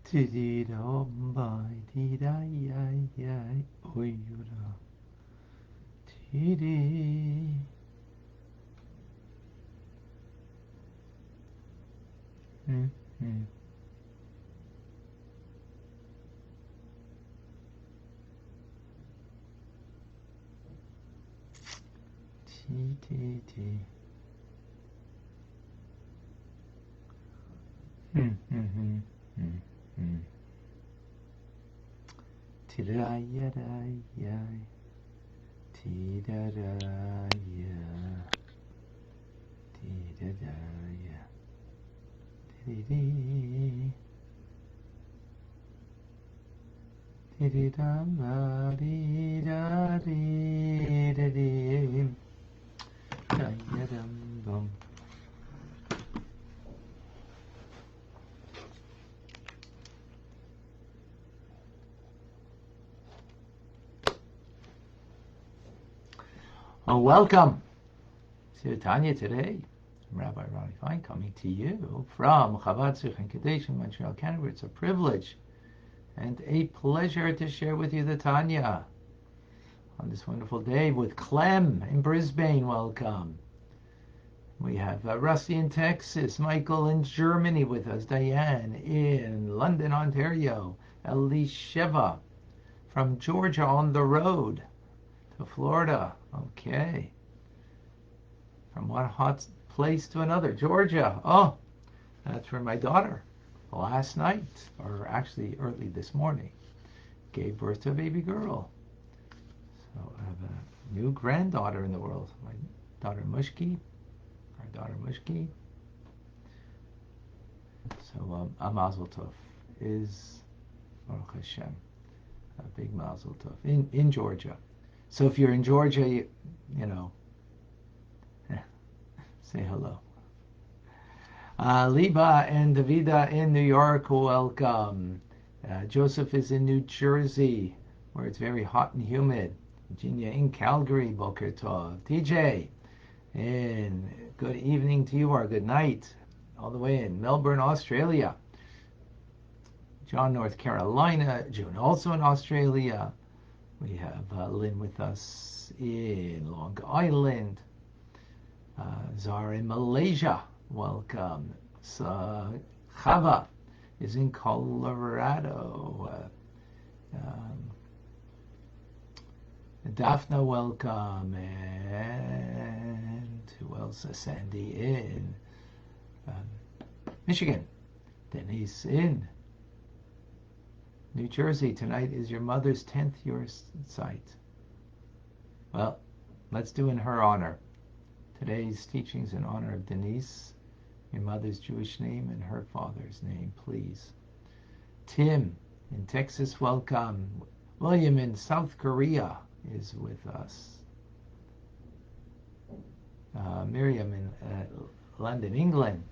Tididom by tidai oyura. Tidi. T. Tidaya. Tididi. Tididam. Oh, welcome to Tanya Today. I'm Rabbi Fine, coming to you from Chabad in Kadesh in Montreal, Canada. It's a privilege and a pleasure to share with you the Tanya on this wonderful day with Clem in Brisbane. Welcome. We have Rusty in Texas, Michael in Germany with us, Diane in London, Ontario, Elisheva from Georgia on the road to Florida. Okay. From one hot place to another, Georgia. Oh, that's where my daughter last night, or actually early this morning, gave birth to a baby girl. So I have a new granddaughter in the world. My daughter Mushki. Our daughter Mushki. So a Mazel Tov is Baruch Hashem, a big Mazel Tov in Georgia. So if you're in Georgia, you know, say hello. Liba and Davida in New York, welcome. Joseph is in New Jersey, where it's very hot and humid. Virginia in Calgary, Boker Tov. TJ, and good evening to you, or good night, all the way in Melbourne, Australia. John, North Carolina. June, also in Australia. We have Lynn with us in Long Island. Zara in Malaysia, welcome. Chava is in Colorado. Daphne, welcome. And who else? Sandy in Michigan. Denise in New Jersey. Tonight is your mother's 10th year site. Well, let's do in her honor. Today's teachings in honor of Denise, your mother's Jewish name and her father's name, please. Tim in Texas, welcome. William in South Korea is with us. Miriam in London, England.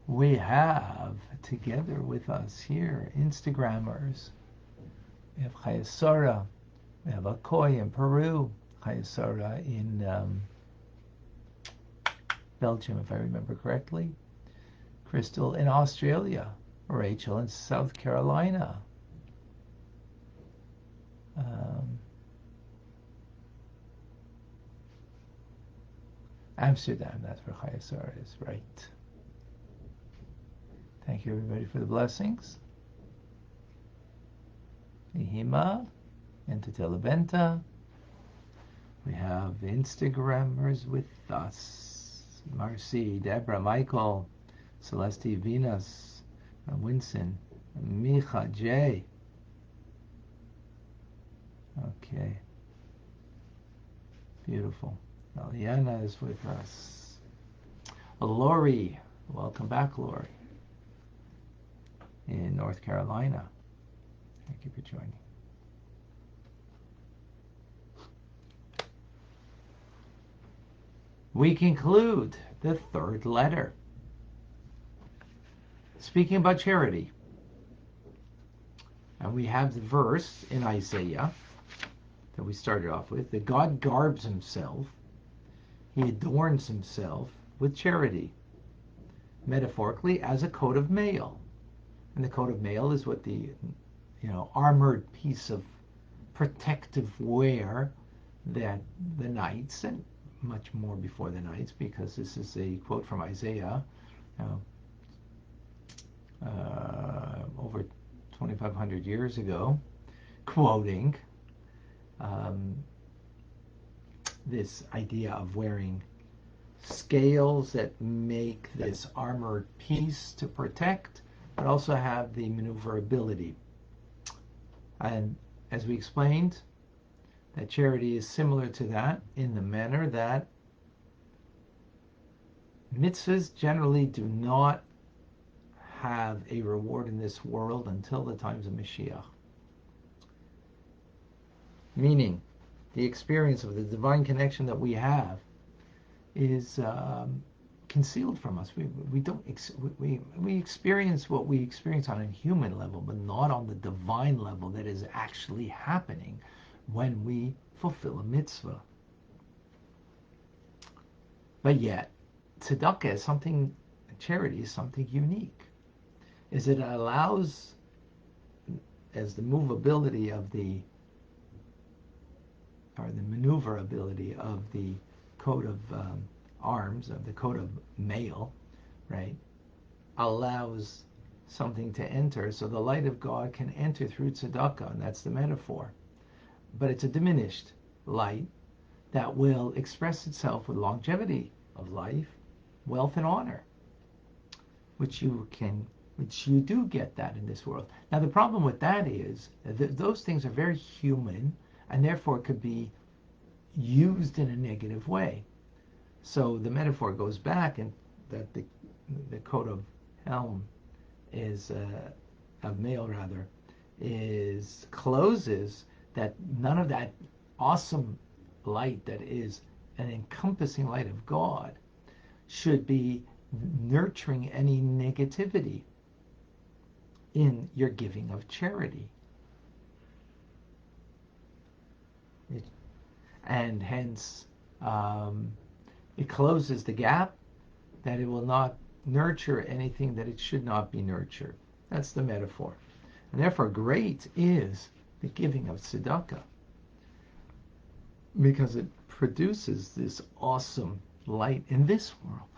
We have together with us here Instagrammers. We have Chayasora. We have Akoy in Peru. Chayasora in Belgium, if I remember correctly. Crystal in Australia. Rachel in South Carolina. Amsterdam, that's where Chayasara is, right. Thank you, everybody, for the blessings. Ihima and Tetelabenta. We have Instagrammers with us. Marcy, Deborah, Michael, Celeste, Venus, Winston, Micha, J. Okay. Beautiful. Aliana is with us. Lori, welcome back, Lori, in North Carolina. Thank you for joining. We conclude the third letter. Speaking about charity. And we have the verse in Isaiah that we started off with, that God garbs himself, he adorns himself with charity, metaphorically as a coat of mail. And the coat of mail is what the, armored piece of protective wear that the knights, and much more before the knights, because this is a quote from Isaiah, over 2,500 years ago, quoting this idea of wearing scales that make this armored piece to protect, but also have the maneuverability. And as we explained, that charity is similar to that in the manner that mitzvahs generally do not have a reward in this world until the times of Mashiach. Meaning, the experience of the divine connection that we have is concealed from us. We experience what we experience on a human level, but not on the divine level that is actually happening when we fulfill a mitzvah. But yet, tzedakah is something, charity is something unique, is it allows, as the movability of the maneuverability of the coat of arms, of the coat of mail, right, allows something to enter, so the light of God can enter through tzedakah, and that's the metaphor. But it's a diminished light that will express itself with longevity of life, wealth, and honor, which you do get that in this world. Now the problem with that is that those things are very human, and therefore could be used in a negative way. So the metaphor goes back, and that the coat of helm is of mail rather is closes that none of that awesome light that is an encompassing light of God should be nurturing any negativity in your giving of charity. And hence it closes the gap that it will not nurture anything that it should not be nurtured. That's the metaphor. And therefore great is the giving of tzedakah, because it produces this awesome light in this world.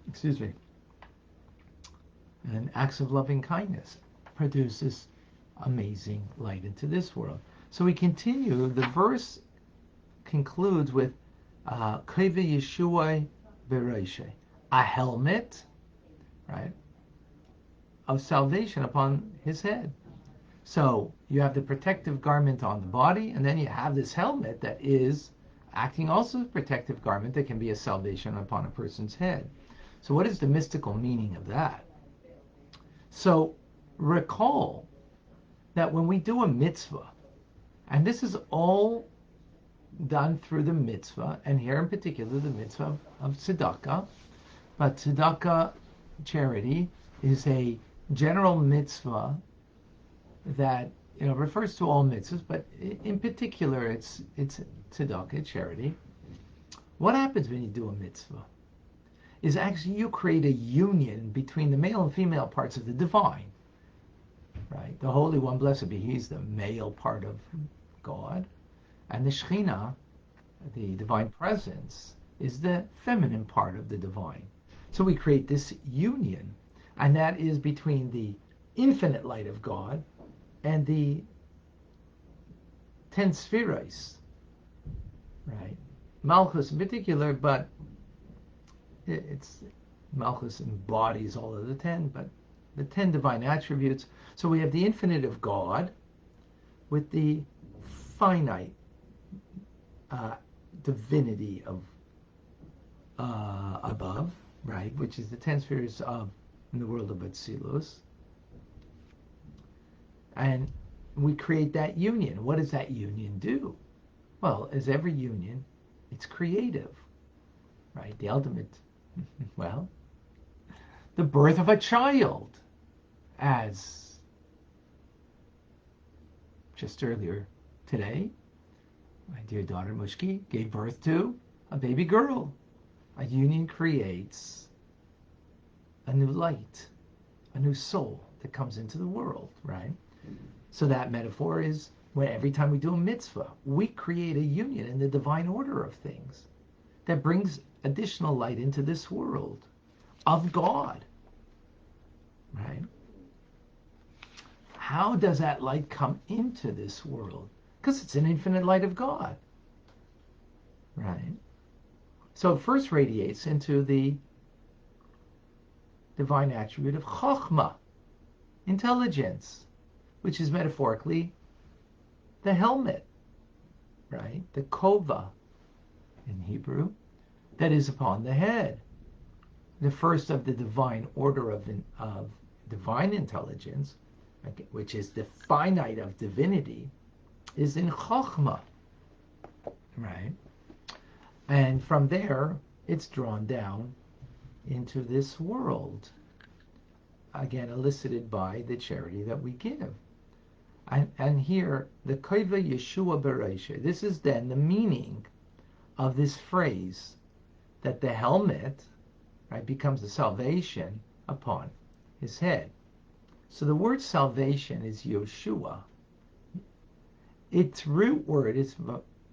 Excuse me. And acts of loving kindness produces amazing light into this world. So we continue. The verse concludes with Kaveh Yeshuai Bereishe, a helmet, right, of salvation upon his head. So you have the protective garment on the body, and then you have this helmet that is acting also as a protective garment that can be a salvation upon a person's head. So what is the mystical meaning of that? So recall that when we do a mitzvah, and this is all done through the mitzvah, and here in particular the mitzvah of tzedakah, but tzedakah, charity, is a general mitzvah that refers to all mitzvahs, but in particular it's tzedakah, charity. What happens when you do a mitzvah is actually you create a union between the male and female parts of the divine, right? The Holy One, blessed be He, is the male part of God, and the Shekhinah, the divine presence, is the feminine part of the divine. So we create this union, and that is between the infinite light of God and the 10 spheres, right? Malchus in particular, but it's Malchus embodies all of the 10, but the 10 divine attributes. So we have the infinite of God with the finite divinity of above, right, which is the 10 spheres of in the world of Atzilus. And we create that union. What does that union do? Well, as every union, it's creative, right? The ultimate, well, the birth of a child, as just earlier today, my dear daughter Mushki gave birth to a baby girl. A union creates a new light, a new soul. that comes into the world, right? So that metaphor is when every time we do a mitzvah, we create a union in the divine order of things that brings additional light into this world of God, right? How does that light come into this world? Because it's an infinite light of God, right? So it first radiates into the divine attribute of chokhmah, intelligence, which is metaphorically the helmet, right? The kova in Hebrew, that is upon the head. The first of the divine order of divine intelligence, which is the finite of divinity, is in chokhmah, right? And from there, it's drawn down into this world, again elicited by the charity that we give. And here, the Koiva Yeshua Bereisha, this is then the meaning of this phrase, that the helmet, right, becomes the salvation upon his head. So the word salvation is Yeshua. Its root word is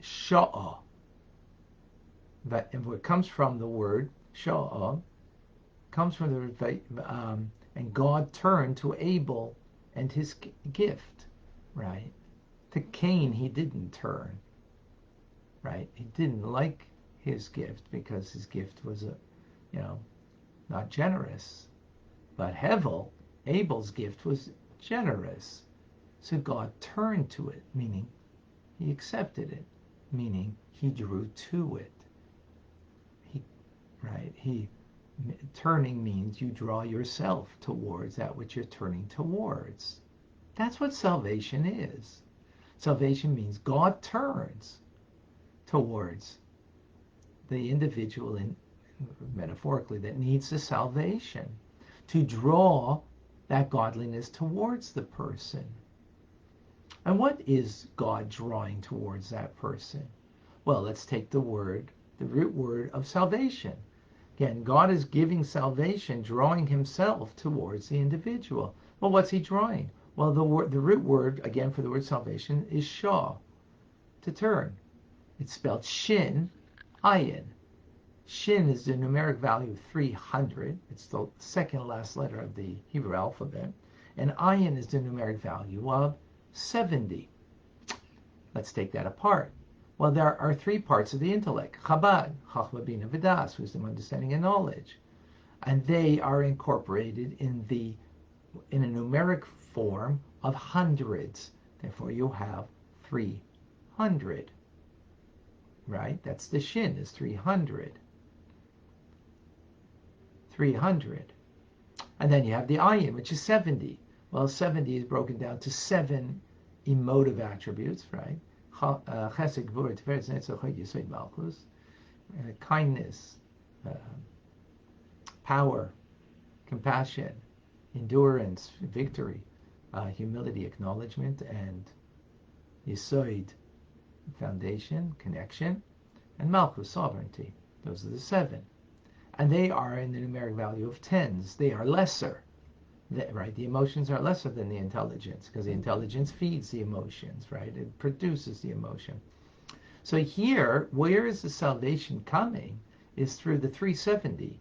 sha'ah. And what comes from the word sha'ah comes from the word, and God turned to Abel and his gift, right? To Cain, he didn't turn, right? He didn't like his gift because his gift was, not generous. But Hevel, Abel's gift, was generous. So God turned to it, meaning he accepted it, meaning he drew to it. Turning means you draw yourself towards that which you're turning towards. That's what salvation is. Salvation means God turns towards the individual, metaphorically, that needs the salvation, to draw that godliness towards the person. And what is God drawing towards that person? Well, let's take the root word of salvation. Again, God is giving salvation, drawing himself towards the individual. Well, what's he drawing? Well, the root word, again, for the word salvation is shah, to turn. It's spelled shin, ayin. Shin is the numeric value of 300. It's the second last letter of the Hebrew alphabet. And ayin is the numeric value of 70. Let's take that apart. Well, there are three parts of the intellect. Chabad, Chachma, Bina, Vidas, wisdom, understanding, and knowledge. And they are incorporated in a numeric form of hundreds. Therefore, you have 300. Right? That's the shin, is 300. 300. And then you have the ayin, which is 70. Well, 70 is broken down to 7 emotive attributes, right? Chesed, Gvura, Tiferet, Netzach, Yesod, Malchus. Kindness, power, compassion, endurance, victory, humility, acknowledgement, and Yesod, foundation, connection, and Malchus, sovereignty. Those are the 7. And they are in the numeric value of 10s. They are lesser. Right? The emotions are lesser than the intelligence, because the intelligence feeds the emotions, right? It produces the emotion. So here, where is the salvation coming is through the 370,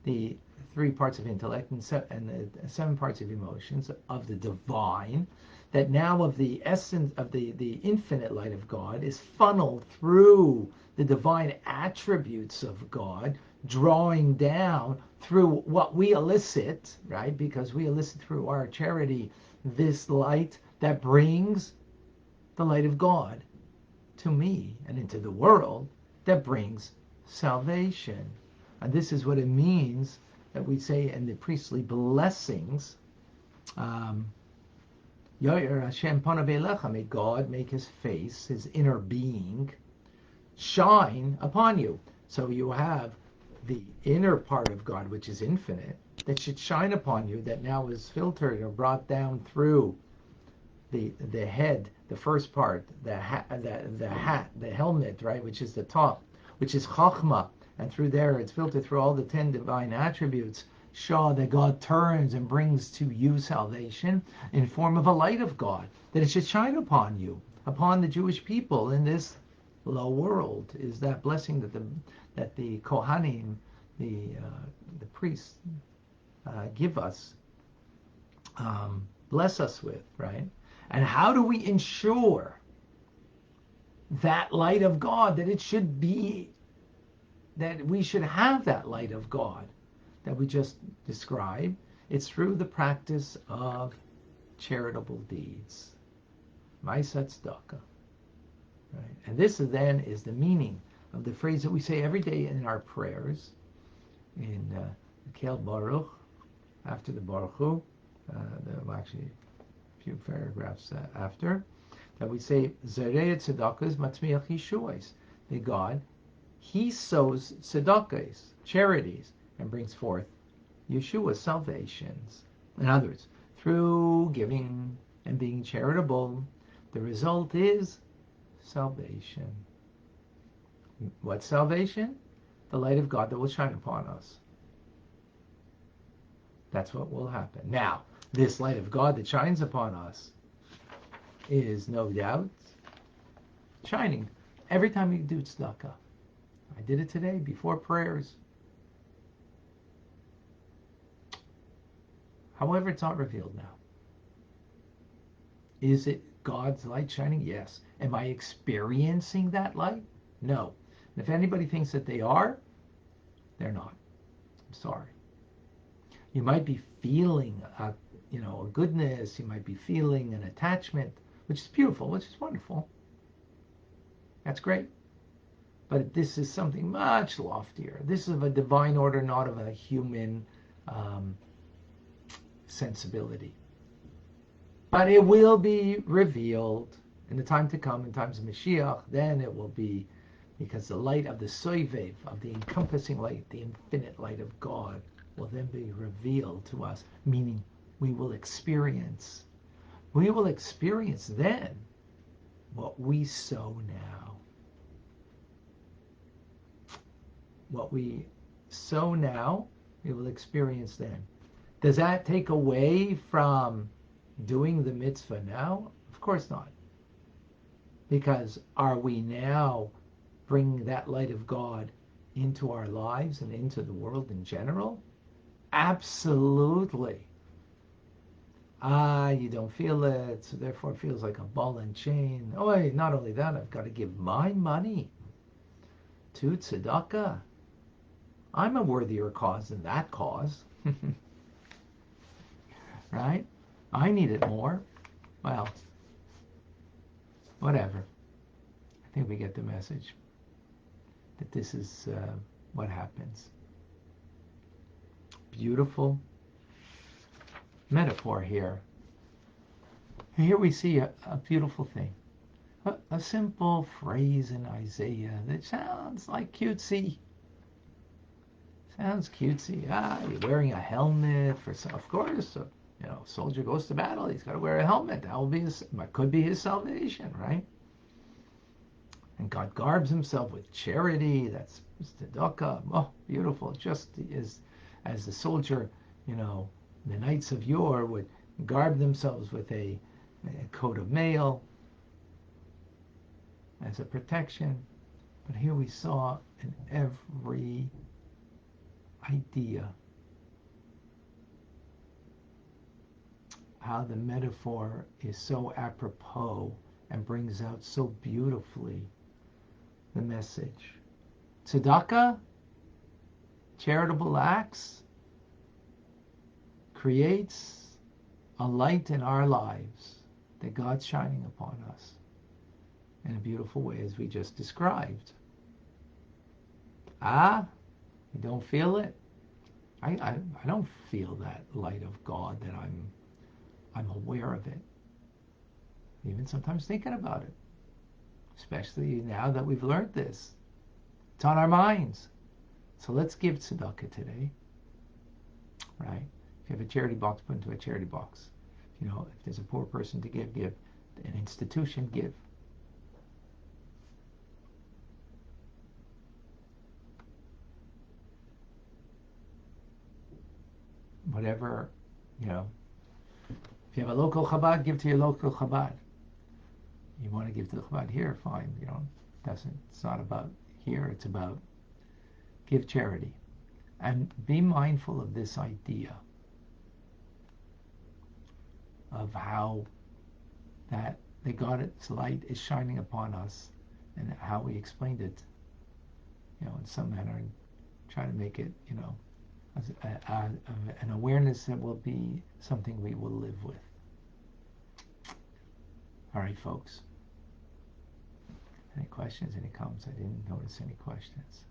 the 3 parts of intellect and the 7 parts of emotions of the divine, that now of the essence of the infinite light of God is funneled through the divine attributes of God, drawing down through what we elicit, right? Because we elicit through our charity this light that brings the light of God to me and into the world, that brings salvation. And this is what it means that we say in the priestly blessings, Yoyer Hashem panav elecha, may God make his face, his inner being, shine upon you. So you have the inner part of God, which is infinite, that should shine upon you, that now is filtered or brought down through the head, the first part, the helmet, right, which is the top, which is Chachma, and through there it's filtered through all the 10 divine attributes Shah, that God turns and brings to you salvation in form of a light of God, that it should shine upon you, upon the Jewish people in this low world, is that blessing that the Kohanim, the priests, give us, bless us with, right? And how do we ensure that light of God, that it should be, that we should have that light of God that we just described? It's through the practice of charitable deeds. Ma'aseh tzedakah. Right? And this then is the meaning of the phrase that we say every day in our prayers, in Kel Baruch, after the Baruch Hu, actually a few paragraphs after, that we say, Zarei tzedakahs matzmiach yeshuos. That God, He sows tzedakahs, charities, and brings forth Yeshua, salvations. In other words, through giving and being charitable, the result is salvation. What salvation? The light of God that will shine upon us. That's what will happen. Now, this light of God that shines upon us is no doubt shining every time you do tzedakah. I did it today before prayers. However, it's not revealed now. Is it God's light shining? Yes. Am I experiencing that light? No. And if anybody thinks that they are, they're not. I'm sorry. You might be feeling a goodness. You might be feeling an attachment, which is beautiful, which is wonderful. That's great. But this is something much loftier. This is of a divine order, not of a human sensibility. But it will be revealed in the time to come, in times of Mashiach. Then it will be, because the light of the soivev, of the encompassing light, the infinite light of God, will then be revealed to us, meaning we will experience then what we sow now. What we sow now, we will experience then. Does that take away from doing the mitzvah now? Of course not. Because are we now bringing that light of God into our lives and into the world in general? Absolutely. You don't feel it, so therefore it feels like a ball and chain. Oh, not only that, I've got to give my money to tzedakah. I'm a worthier cause than that cause. Right? I need it more. Well, whatever. I think we get the message that this is what happens. Beautiful metaphor here. And here we see a beautiful thing. A simple phrase in Isaiah that sounds like cutesy. Sounds cutesy. You're wearing a helmet for some. Of course, soldier goes to battle. He's got to wear a helmet. That will be could be his salvation, right? And God garbs himself with charity. That's tzedakah. Oh, beautiful. Just as the soldier, the knights of yore would garb themselves with a coat of mail as a protection. But here we saw in every idea how the metaphor is so apropos and brings out so beautifully the message. Tzedakah, charitable acts, creates a light in our lives that God's shining upon us in a beautiful way, as we just described. You don't feel it? I don't feel that light of God, that I'm aware of it. Even sometimes thinking about it. Especially now that we've learned this. It's on our minds. So let's give tzedakah today. Right? If you have a charity box, put into a charity box. If there's a poor person to give. An institution, give. whatever, you know, if you have a local Chabad, give to your local Chabad. You want to give to the Chabad here, fine. You know, it's not about here. It's about give charity. And be mindful of this idea of how that the God's light is shining upon us, and how we explained it, you know, in some manner, and try to make it, you know, an awareness that will be something we will live with. All right, folks. Any questions? Any comments? I didn't notice any questions.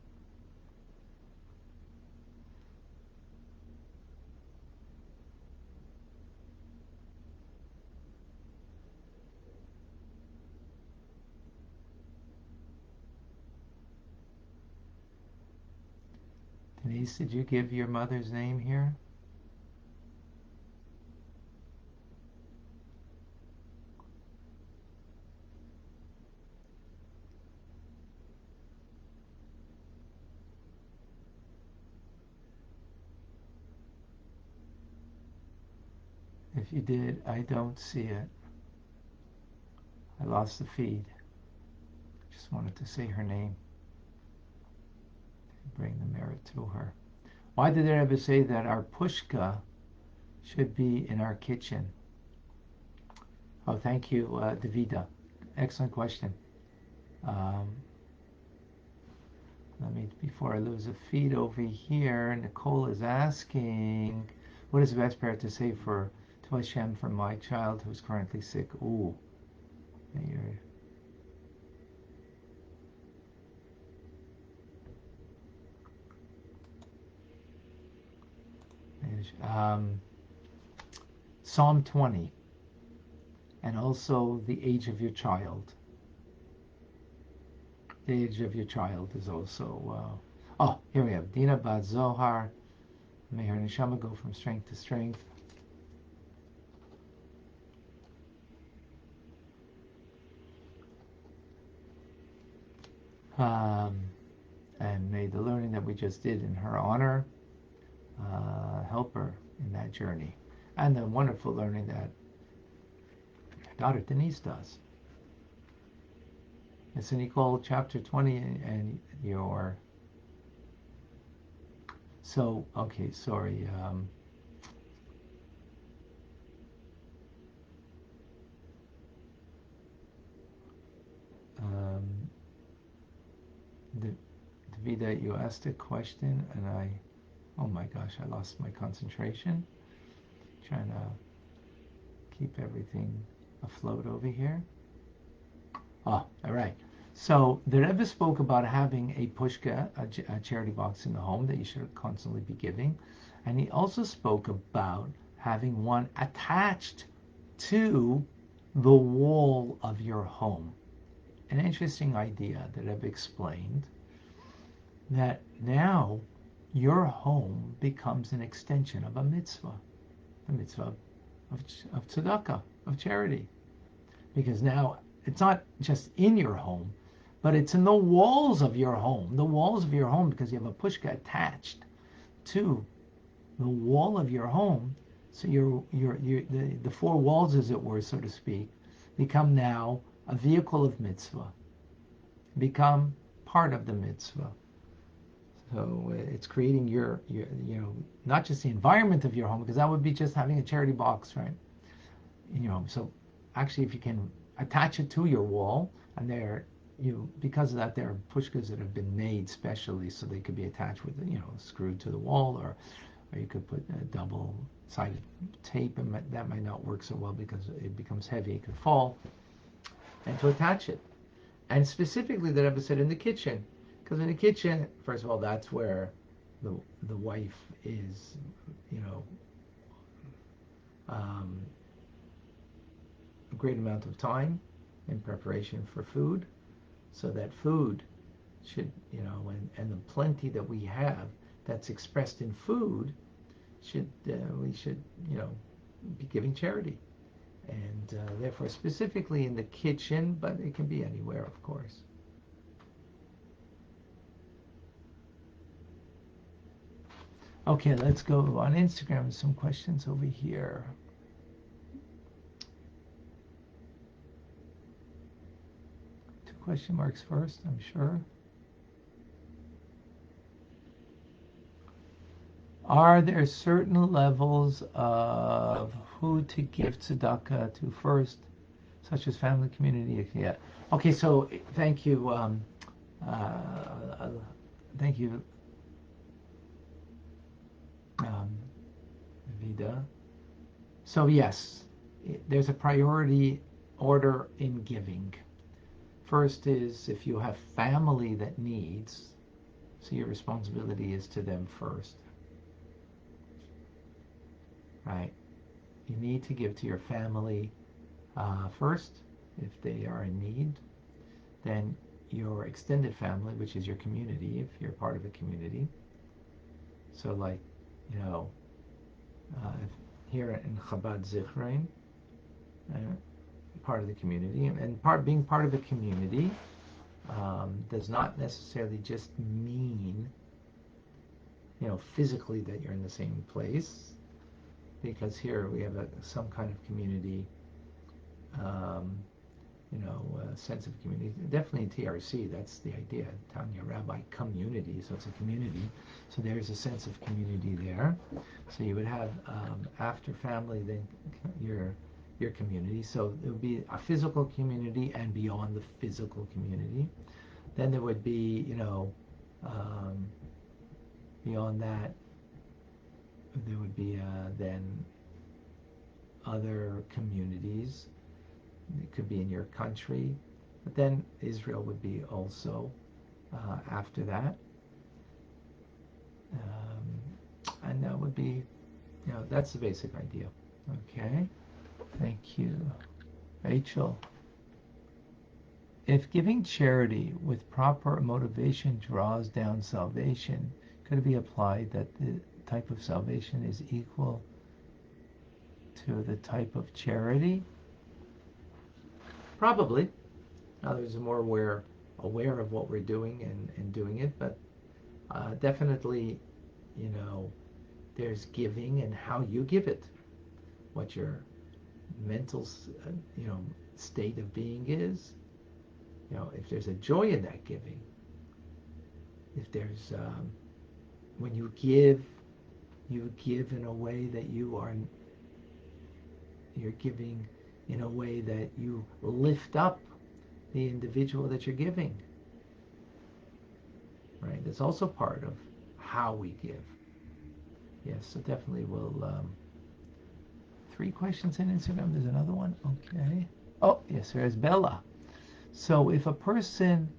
Denise, did you give your mother's name here? If you did, I don't see it. I lost the feed. Just wanted to say her name. Bring the merit to her. Why did the Rebbe say that our pushka should be in our kitchen? Oh, thank you, Davida. Excellent question. Let me, before I lose a feed over here, Nicole is asking, what is the best prayer to say to Hashem for my child who's currently sick? Ooh. Psalm 20, and also the age of your child. The age of your child is also, oh, here we have Dina Bat Zohar. May her neshama go from strength to strength. And may the learning that we just did in her honor help her in that journey. And the wonderful learning that her daughter Denise does. It's in Nicole chapter 20 and your... So, okay, sorry. Davida, you asked a question and oh my gosh, I lost my concentration. Trying to keep everything afloat over here. Oh, all right. So the Rebbe spoke about having a pushka, a charity box in the home that you should constantly be giving. And he also spoke about having one attached to the wall of your home. An interesting idea that Rebbe explained, that now your home becomes an extension of a mitzvah, the mitzvah of tzedakah, of charity. Because now it's not just in your home, but it's in the walls of your home. The walls of your home, because you have a pushka attached to the wall of your home. So the four walls, as it were, so to speak, become now a vehicle of mitzvah, become part of the mitzvah. So it's creating your not just the environment of your home, because that would be just having a charity box, right? In your home. So actually, if you can attach it to your wall, and because of that, there are pushkas that have been made specially so they could be attached with, screwed to the wall, or you could put a double-sided tape, and that might not work so well because it becomes heavy, it could fall, and to attach it. And specifically, that Rebbe said in the kitchen, because in the kitchen, first of all, that's where the wife is, a great amount of time in preparation for food, so that food should, and the plenty that we have that's expressed in food we should be giving charity, and therefore specifically in the kitchen, but it can be anywhere, of course. Okay, let's go on Instagram. Some questions over here. Two question marks first, I'm sure. Are there certain levels of who to give tzedakah to first, such as family, community? Yeah. Okay, so thank you. Thank you, Vida. So yes, there's a priority order in giving. First is if you have family that needs, so your responsibility is to them first. Right? You need to give to your family first if they are in need. Then your extended family, which is your community, if you're part of a community. So like, you know, here in Chabad Zichron, part of the community, and being part of a community does not necessarily just mean, you know, physically that you're in the same place, because here we have some kind of community, you know, sense of community. Definitely in TRC, that's the idea. Tanya Rabbi community, so it's a community. So there's a sense of community there. So you would have after family, then your community. So it would be a physical community and beyond the physical community. Then there would be, you know, beyond that, there would be then other communities. It could be in your country, but then Israel would be also after that, and that would be, you know, that's the basic idea. Okay, thank you, Rachel. If giving charity with proper motivation draws down salvation, could it be applied that the type of salvation is equal to the type of charity? Probably. Others are more aware of what we're doing and doing it, but definitely, you know, there's giving and how you give it, what your mental, you know, state of being is. You know, if there's a joy in that giving, if there's when you give in a way that you're giving in a way that you lift up the individual that you're giving. Right? That's also part of how we give. Yes, so definitely we'll 3 questions in Instagram. There's another one. Okay. Oh, yes, there's Bella. So if a person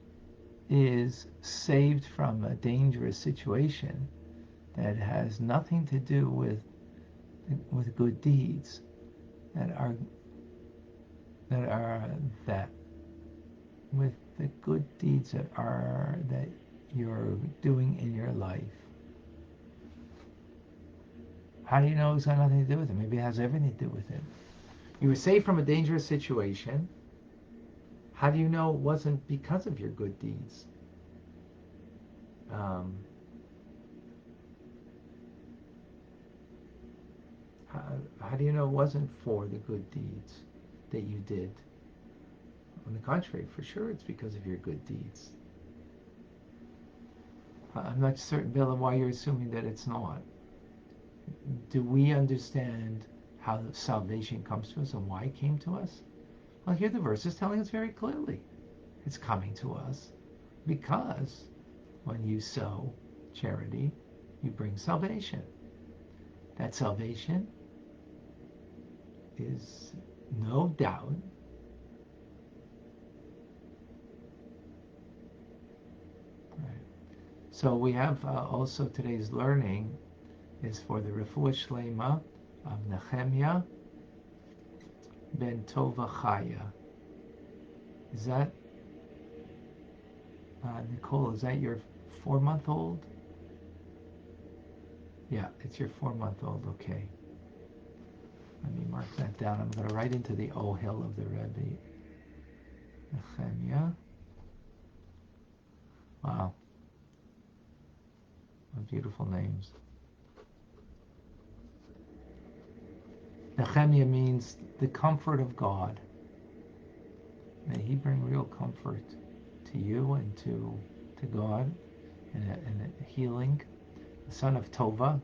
is saved from a dangerous situation that has nothing to do with good deeds, that with the good deeds that you're doing in your life, how do you know it's got nothing to do with it? Maybe it has everything to do with it. You were saved from a dangerous situation. How do you know it wasn't because of your good deeds? How do you know it wasn't for the good deeds that you did? On the contrary, for sure it's because of your good deeds. I'm not certain, Bella, why you're assuming that it's not. Do we understand how salvation comes to us and why it came to us? Well, here the verse is telling us very clearly. It's coming to us because when you sow charity, you bring salvation. That salvation is no doubt right. So we have also today's learning is for the refuah shlema of Nehemiah ben Tova Chaya. Is that Nicole? Is that your 4-month-old? Yeah, it's your 4-month-old. Okay. Let me mark that down. I'm going to write into the Ohel of the Rebbe. Nehemiah. Wow. What beautiful names. Nehemiah means the comfort of God. May He bring real comfort to you and to God, and a healing. The son of Tova,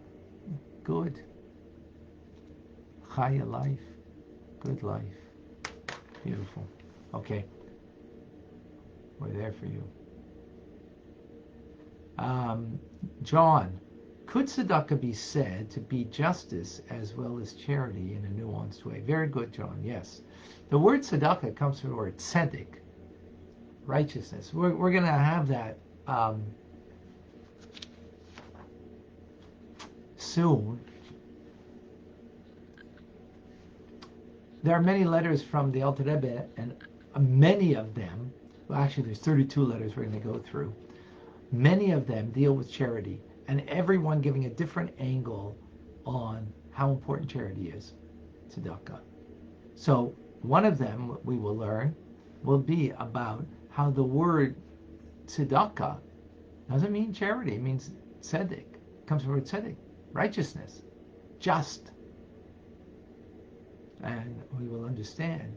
good. Chaya, life, good life. Beautiful. Okay. We're there for you. John, could tzedakah be said to be justice as well as charity in a nuanced way? Very good, John. Yes. The word tzedakah comes from the word tzedek, righteousness. We're going to have that soon. There are many letters from the Alter Rebbe, and many of them, well, actually there's 32 letters we're going to go through. Many of them deal with charity, and everyone giving a different angle on how important charity is, tzedakah. So one of them we will learn will be about how the word tzedakah doesn't mean charity, it means tzedek. It comes from the word tzedek, righteousness, just. And we will understand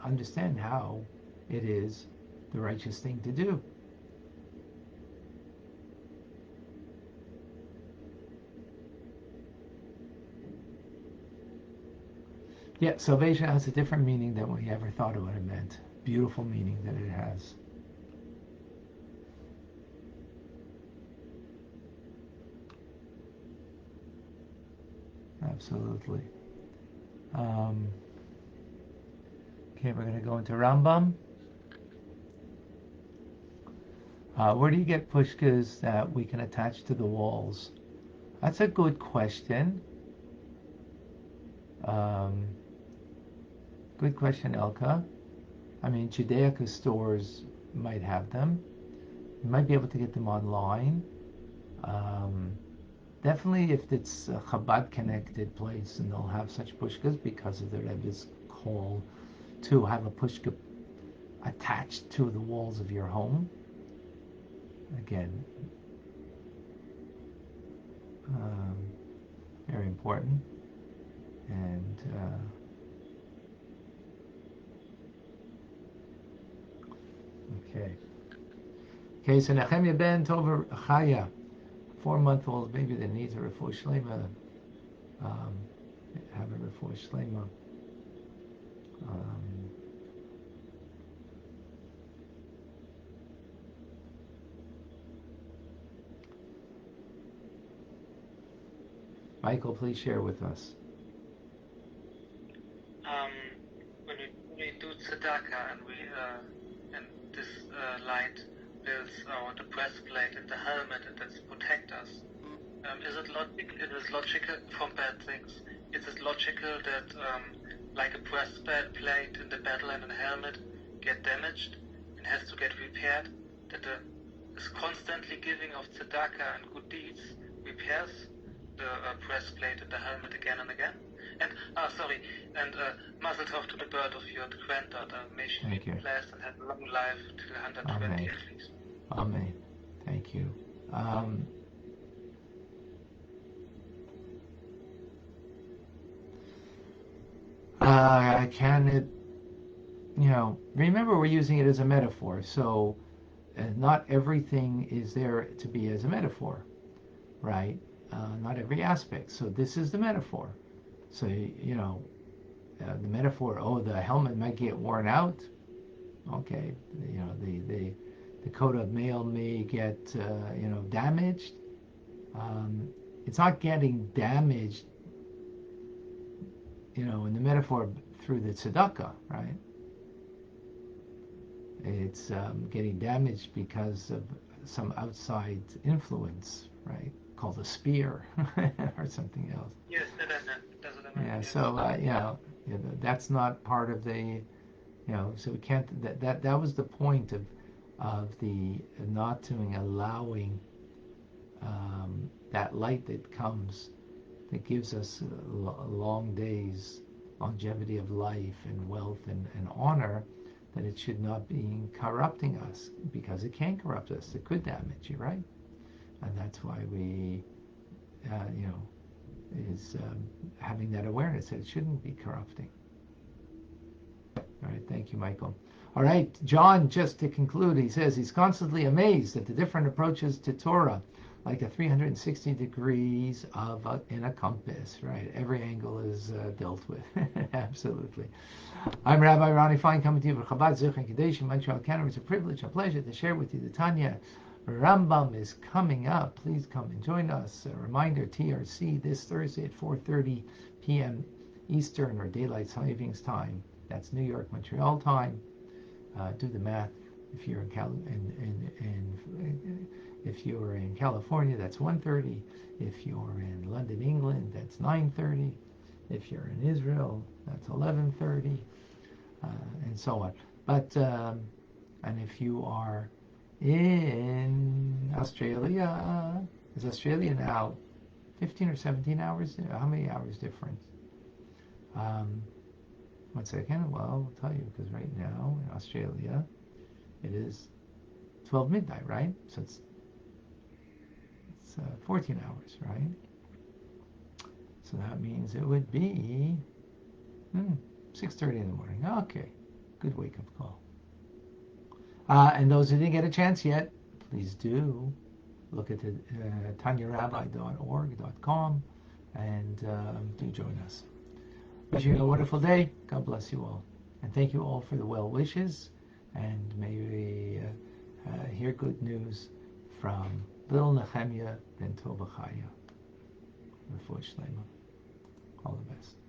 understand how it is the righteous thing to do. Yeah, salvation has a different meaning than we ever thought of what it meant. Beautiful meaning that it has. Absolutely. Okay, we're going to go into Rambam. Where do you get pushkas that we can attach to the walls? That's a good question. Good question, Elka. I mean, Judaica stores might have them. You might be able to get them online. Definitely if it's a Chabad connected place, and they'll have such pushkas because of the Rebbe's call to have a pushka attached to the walls of your home. Again, very important. And okay, so Nehemiah ben Tova Chaya, 4-month-old baby that needs a refuah shlema, have a refuah shlema. Michael, please share with us. When we do tzedakah and this light builds the breastplate and the helmet and that's protect us, is it logical from bad things? Is it logical that like a breastplate in the battle and a helmet get damaged and has to get repaired? That this constantly giving of tzedakah and good deeds repairs the breastplate and the helmet again and again? And mazel tov to the birth of your granddaughter. May she be blessed and have a long life till 120 Amen. at least. Amen. Thank you. Can it, remember we're using it as a metaphor, so not everything is there to be as a metaphor, right? Not every aspect. So this is the metaphor. So, the metaphor, the helmet might get worn out. Okay, the coat of mail may get, damaged. It's not getting damaged, in the metaphor through the tzedakah, right? It's getting damaged because of some outside influence, right? Called a spear or something else. Yes, that's what I meant. Yeah, so that's not part of the, so we can't. That was the point of the not doing, allowing that light that comes, that gives us long days, longevity of life and wealth and honor, that it should not be corrupting us, because it can corrupt us. It could damage you, right? And that's why we, is having that awareness that it shouldn't be corrupting. All right, thank you, Michael. All right, John, just to conclude, he says he's constantly amazed at the different approaches to Torah, like a 360 degrees in a compass, right? Every angle is dealt with. Absolutely. I'm Rabbi Ronnie Fine, coming to you from Chabad Zuch and Kadesh in Montreal, Canada. It's a privilege, a pleasure to share with you the Tanya. Rambam is coming up. Please come and join us. A reminder, TRC this Thursday at 4:30 p.m. Eastern or Daylight Savings Time. That's New York, Montreal time. Do the math. If you're if you're in California, that's 1:30. If you're in London, England, that's 9:30. If you're in Israel, that's 11:30, and so on. But and if you are in Australia, is Australia now 15 or 17 hours? How many hours difference? 1 second. Well, I'll tell you, because right now in Australia it is 12 midnight, right? So it's 14 hours, right? So that means it would be 6:30 in the morning. Okay, good wake-up call. And those who didn't get a chance yet, please do look at the TanyaRabbi.org.com and do join us. Wishing you a wonderful day. God bless you all. And thank you all for the well wishes. And may we hear good news from little Nehemiah ben Tovachaya. All the best.